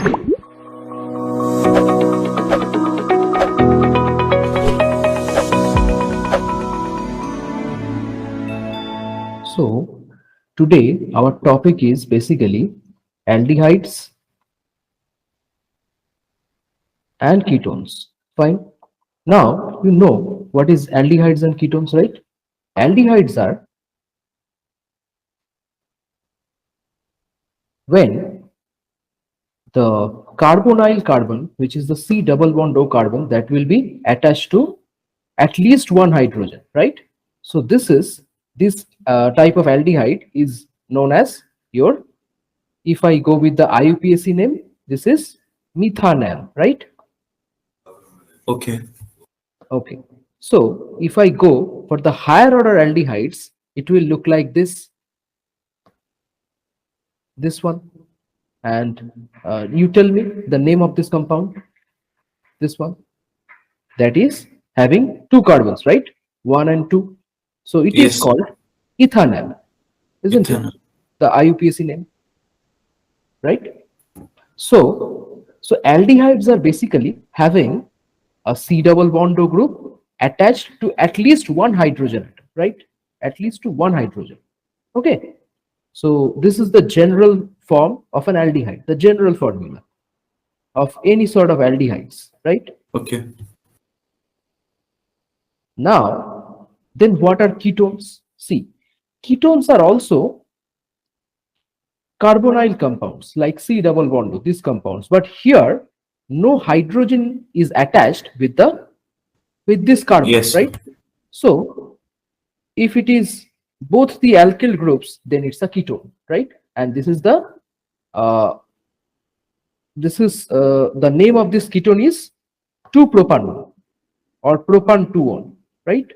So today our topic is basically aldehydes and ketones. Fine. Now you know what is aldehydes and ketones, right? Aldehydes are when the carbonyl carbon, which is the C double bond O carbon, that will be attached to at least one hydrogen, right? So this type of aldehyde is known as your, if I go with the IUPAC name, this is methanal, right? Okay. Okay. So if I go for the higher order aldehydes, it will look like this one. And you tell me the name of this compound, this one, that is having two carbons, right? 1 and 2. So it is Yes, sir. called ethanol, isn't it? Ethanol. The IUPAC name, right? So aldehydes are basically having a C double bond O group attached to at least one hydrogen atom, right? At least to one hydrogen. Okay. So this is the general form of an aldehyde, the general formula of any sort of aldehydes, right? Okay. Now, then what are ketones? See, ketones are also carbonyl compounds like C double bond O, these compounds, but here no hydrogen is attached with this carbon, Yes, sir. right? So if it is both the alkyl groups, then it's a ketone, right? And this is the name of this ketone is 2-propanone or propan 2-one, right?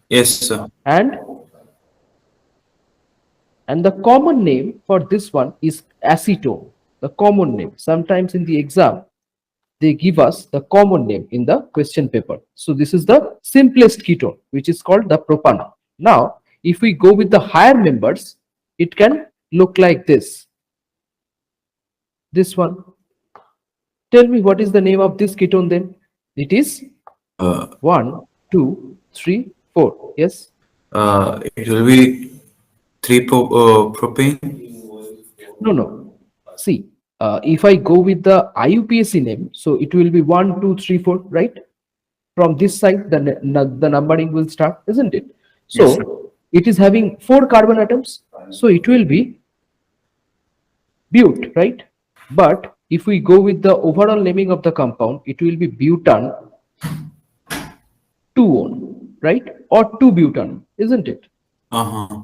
Yes, sir. And the common name for this one is acetone. The common name. Sometimes in the exam, they give us the common name in the question paper. So this is the simplest ketone, which is called the propanol. Now, if we go with the higher members, it can look like this. This one. Tell me what is the name of this ketone then? It is Uh, 1, 2, 3, 4. Yes? it will be propane. No. See, if I go with the IUPAC name, so it will be 1, 2, 3, 4, right? From this side, the numbering will start, isn't it? Yes, sir. So it is having 4 carbon atoms, so it will be bute, right? But if we go with the overall naming of the compound, it will be butan 2-one, right? Or 2-butan, isn't it? Uh-huh.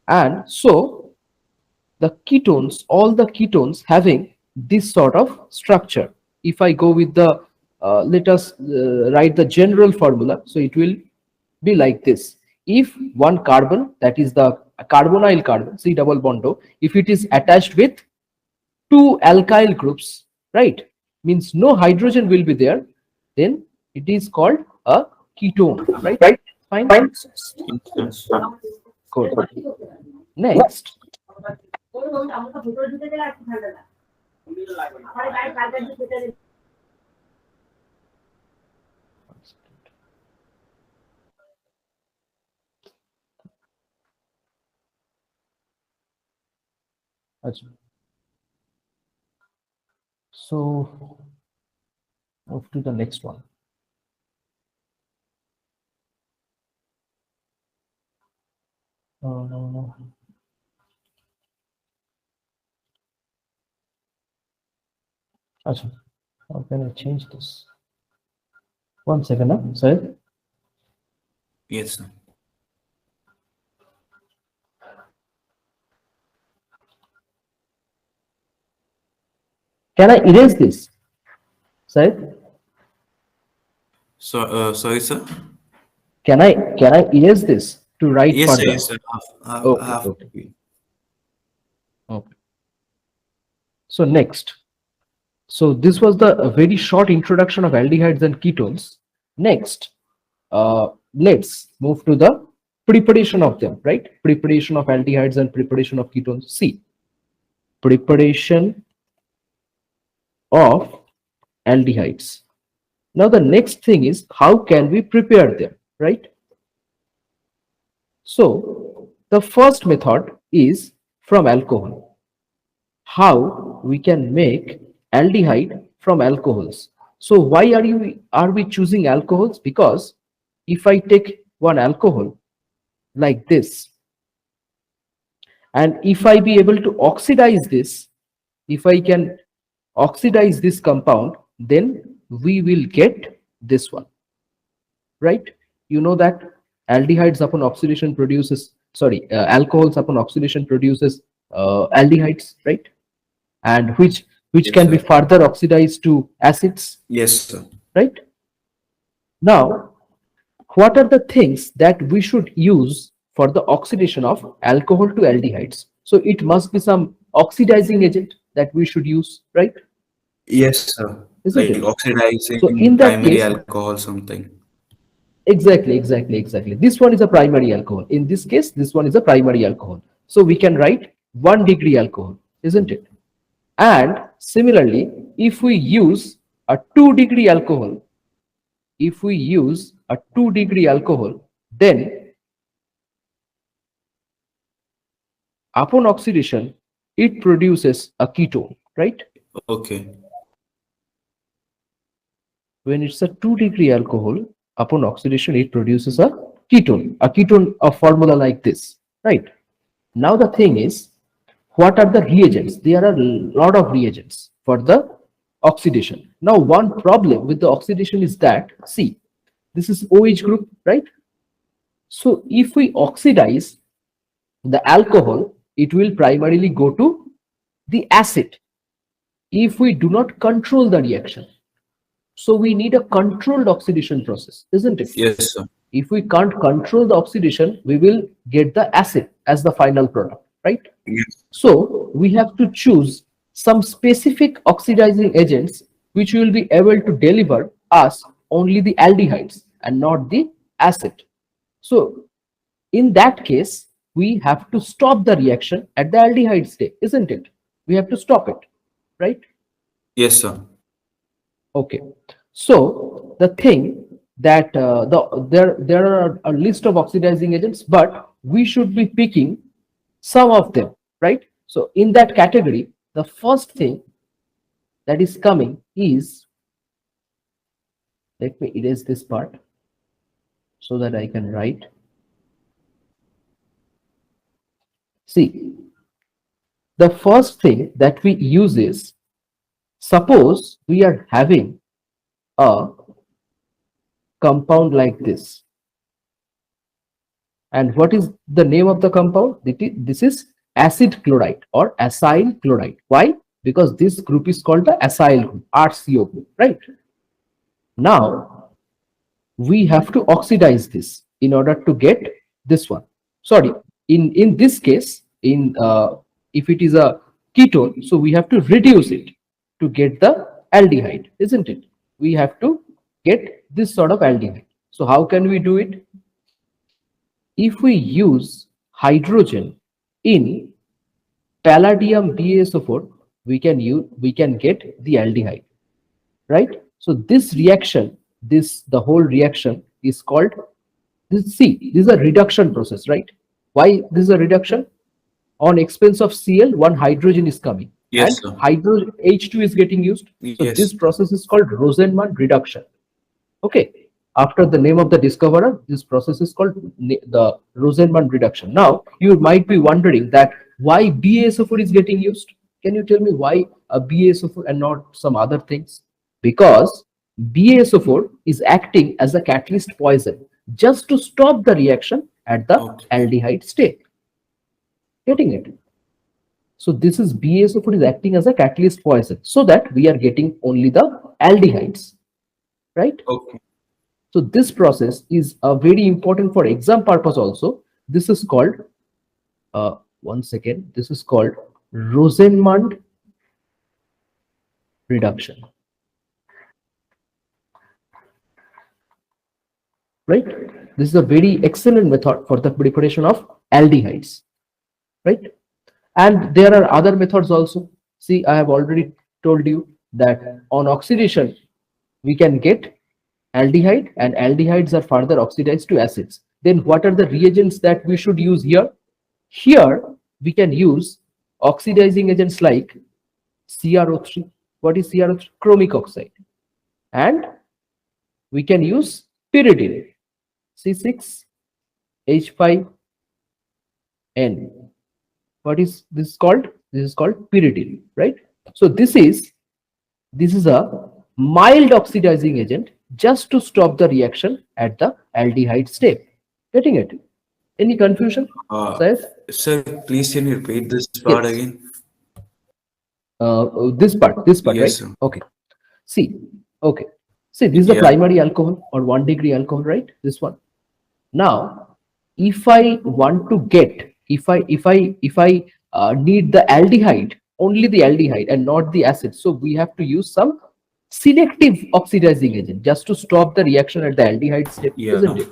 And so the ketones, all the ketones having this sort of structure. If I go with the, let us write the general formula. So it will be like this. If one carbon, that is the carbonyl carbon, C double bond O, if it is attached with two alkyl groups, right, means no hydrogen will be there, then it is called a ketone, right? Fine. Yes, sir. Good. Next, so move to the next one. Achha, how can I change this? 1 second, huh? Sorry. Yes, sir. Can I erase this? Sorry. So, sorry, sir. Can I erase this to write Yes, sir. further? Yes, sir. Okay. Okay. So next. So this was the very short introduction of aldehydes and ketones. Next, let's move to the preparation of them, right? Preparation of aldehydes and preparation of ketones. See, preparation of aldehydes. Now the next thing is how can we prepare them, right? So the first method is from alcohol. How we can make aldehyde from alcohols. So why are we choosing alcohols? Because if I take one alcohol like this, and if I be able to oxidize this, if I can oxidize this compound, then we will get this one, right? You know that aldehydes upon oxidation produces, sorry, alcohols upon oxidation produces aldehydes, right? And which Yes, can be sir. further oxidized to acids, Yes, sir. right? Now, what are the things that we should use for the oxidation of alcohol to aldehydes? So it must be some oxidizing agent that we should use, right? Yes, sir. Isn't Like it? So oxidizing in that primary case, alcohol, something. exactly. This one is a primary alcohol. In this case, this one is a primary alcohol. So we can write 1 degree alcohol, isn't it? And similarly, if we use a 2 degree alcohol, if we use a 2 degree alcohol, then upon oxidation, it produces a ketone, right? Okay. When it's a 2 degree alcohol, upon oxidation, it produces a ketone, a formula like this, right? Now the thing is, what are the reagents? There are a lot of reagents for the oxidation. Now one problem with the oxidation is that, see, this is OH group, right? So if we oxidize the alcohol, it will primarily go to the acid if we do not control the reaction. So we need a controlled oxidation process, isn't it? Yes, sir. If we can't control the oxidation, we will get the acid as the final product, right? Yes. So we have to choose some specific oxidizing agents which will be able to deliver us only the aldehydes and not the acid. So in that case, we have to stop the reaction at the aldehyde state, isn't it? We have to stop it, right? Yes, sir. Okay. So the thing that there are a list of oxidizing agents, but we should be picking some of them, right? So in that category, the first thing that is coming is, let me erase this part so that I can write. See, the first thing that we use is, suppose we are having a compound like this. And what is the name of the compound? This is acid chloride or acyl chloride. Why? Because this group is called the acyl group, RCO group, right? Now, we have to oxidize this in order to get this one. Sorry, in this case, in if it is a ketone, so we have to reduce it to get the aldehyde, isn't it? We have to get this sort of aldehyde. So how can we do it? If we use hydrogen in palladium BaSO4, we can get the aldehyde, right? So this reaction, the whole reaction is called this. See, this is a reduction process, right? Why this is a reduction? On expense of Cl, one hydrogen is coming, Yes, and sir. hydro H2 is getting used. So Yes. this process is called Rosenman reduction. Okay. After the name of the discoverer, this process is called the Rosenman reduction. Now, you might be wondering that why BaSO4 is getting used. Can you tell me why a BaSO4 and not some other things? Because BaSO4 is acting as a catalyst poison just to stop the reaction at the Okay. aldehyde state. Getting it? So this is BaSO4 is acting as a catalyst poison so that we are getting only the aldehydes, right? Okay. So this process is very important for exam purpose also. This is called, one second, this is called Rosenmund reduction, right? This is a very excellent method for the preparation of aldehydes, right? And there are other methods also. See, I have already told you that on oxidation we can get aldehyde, and aldehydes are further oxidized to acids. Then what are the reagents that we should use here? Here we can use oxidizing agents like CrO3. What is CrO3? Chromic oxide. And we can use pyridine, C6H5N. What is this called? This is called pyridine, right? So this is a mild oxidizing agent just to stop the reaction at the aldehyde step. Getting it? Any confusion? Uh, Says Sir, please can you repeat this part yes. again? This part, right? Yes, sir. Okay. See, okay. See, this is the Yeah, primary alcohol or 1 degree alcohol, right? This one. Now, if I want to get, if I need the aldehyde, only the aldehyde and not the acid, so we have to use some selective oxidizing agent just to stop the reaction at the aldehyde step, yeah, isn't it?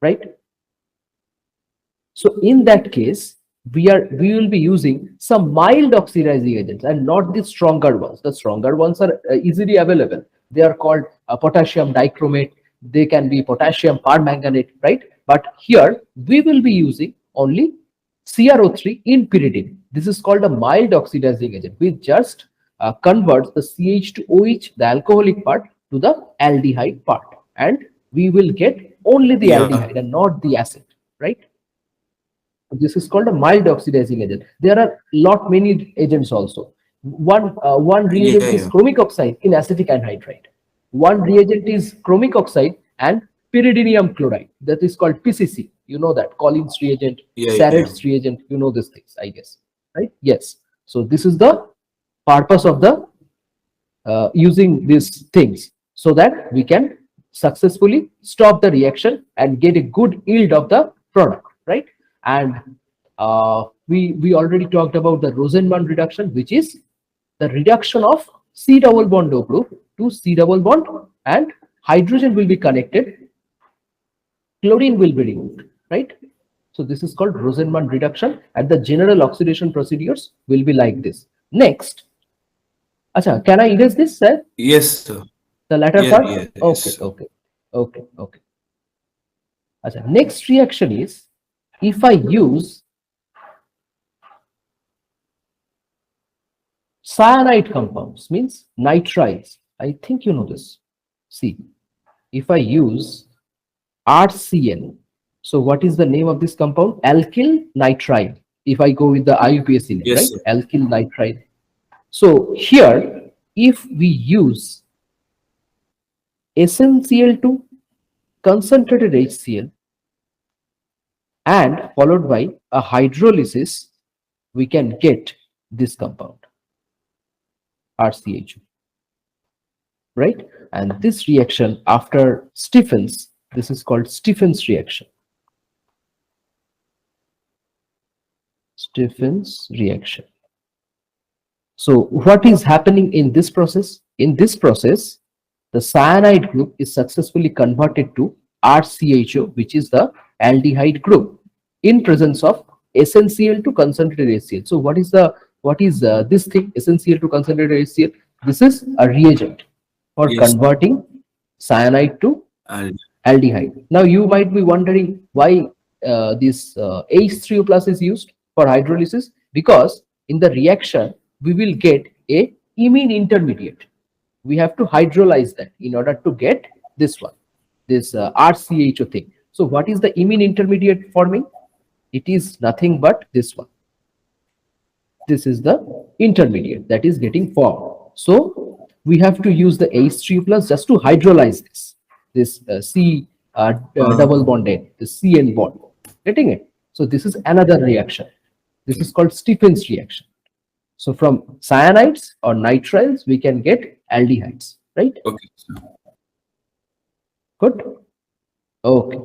Right? So in that case, we will be using some mild oxidizing agents and not the stronger ones. The stronger ones are easily available. They are called potassium dichromate. They can be potassium permanganate, right? But here we will be using only CrO3 in pyridine. This is called a mild oxidizing agent, which just converts the CH to OH, the alcoholic part, to the aldehyde part, and we will get only the yeah, aldehyde and not the acid, right? This is called a mild oxidizing agent. There are lot many agents also. One yeah, reagent is yeah, chromic oxide in acetic anhydride. One reagent is chromic oxide and pyridinium chloride. That is called PCC. You know that Collins reagent, yeah, yeah. Sarkar reagent. You know these things, I guess, right? Yes. So this is the purpose of the using these things so that we can successfully stop the reaction and get a good yield of the product, right? And we already talked about the Rosenman reduction, which is the reduction of C double bond O group to C double bond, and hydrogen will be connected, chlorine will be removed, right? So this is called Rosenman reduction, and the general oxidation procedures will be like this. Next, acha, can I erase this, sir? Yes, sir. The latter Yes, part? yes, Okay, sir. okay, okay, okay. Achha, next reaction is, if I use cyanide compounds, means nitriles. I think you know this. See, if I use RCN, so what is the name of this compound? Alkyl nitrile. If I go with the IUPAC name, Yes, right? sir. Alkyl nitrile. So here, if we use SnCl2 concentrated HCl and followed by a hydrolysis, we can get this compound RCHO, right? And this reaction after Stephens, this is called Stephens reaction. Stephens reaction. So what is happening in this process? In this process, the cyanide group is successfully converted to RCHO, which is the aldehyde group, in presence of SnCl to concentrated HCl. So what is this thing, SnCl to concentrated HCl? This is a reagent for Yes, converting cyanide to I'll, aldehyde. Now you might be wondering why this H3O plus is used for hydrolysis, because in the reaction we will get a imine intermediate. We have to hydrolyze that in order to get this one, this RCHO thing. So what is the imine intermediate forming? It is nothing but this one. This is the intermediate that is getting formed. So we have to use the H3 plus just to hydrolyze this C double uh, bond N, the CN bond. Getting it? So this is another reaction. This is okay, called Stephens reaction. So from cyanides or nitriles, we can get aldehydes, right? okay, sir. Good. Okay.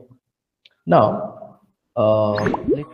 Now, let's